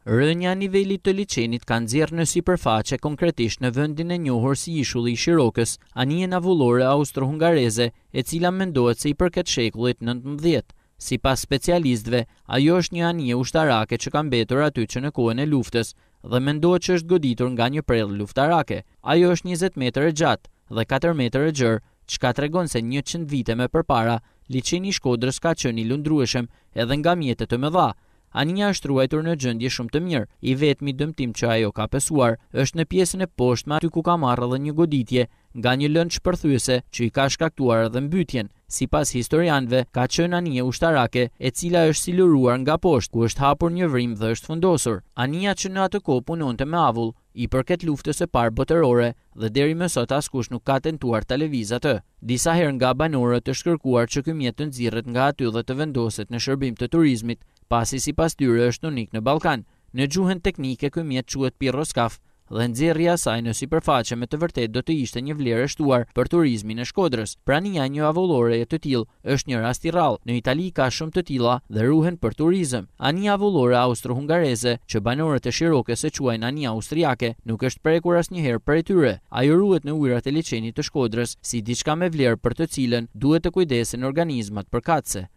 Rënja nivelit të liçenit ka nxjerrë në sipërfaqe konkretisht në vendin e njohur si Ishulli i Shirokës, anijen avullore austro-hungareze, e cila mendohet se i përket shekullit 19. Sipas specialistëve, ajo është një anije ushtarake që ka mbetur aty që në kohën e luftës dhe mendohet që është goditur nga një prellë luftarake. Ajo është 20 metër e gjatë dhe 4 metër e gjerë, çka tregon se 100 vite më përpara, liçeni i Shkodrës ka qenë i lundrueshëm edhe nga mjete të mëdha. Anija është ruajtur në gjendje shumë të mirë. I vetmi dëmtim që ajo ka pësuar është në pjesën e poshtme aty ku ka marrë edhe një goditje nga një lëndë shpërthyese që i ka shkaktuar edhe mbytjen. Sipas historianëve, ka qenë anije ushtarake e cila është siluruar nga poshtë, ku është hapur një vrim dhe është fundosur. Anija që në atë kohë punonte me avull, i përket luftës së parë botërore dhe deri më sot askush nuk ka tentuar ta lëvizë atë. Disa herë nga banorët është kërkuar që ky mjet të nxirret nga aty dhe të vendoset në shërbim të turizmit, pasi sipas tyre është unik në Ballkan. Në gjuhën teknike ky mjet quhet piroskaf dhe nxjerrja e saj në sipërfaqe me të vërtetë do të ishte një vlerë e shtuar për turizmin e Shkodrës. Prania një avullore e të tillë është një rast i rrallë. Në Itali ka shumë të tilla dhe ruhen për turizëm. Anija avullore austro-hungareze, që banorët e Shirokës e quajnë anija austriake, nuk është prekur asnjëherë prej tyre. Ajo ruhet në ujërat e liçenit të Shkodrës si diçka me vlerë për të cilën duhet të kujdesen organizmat përkatëse.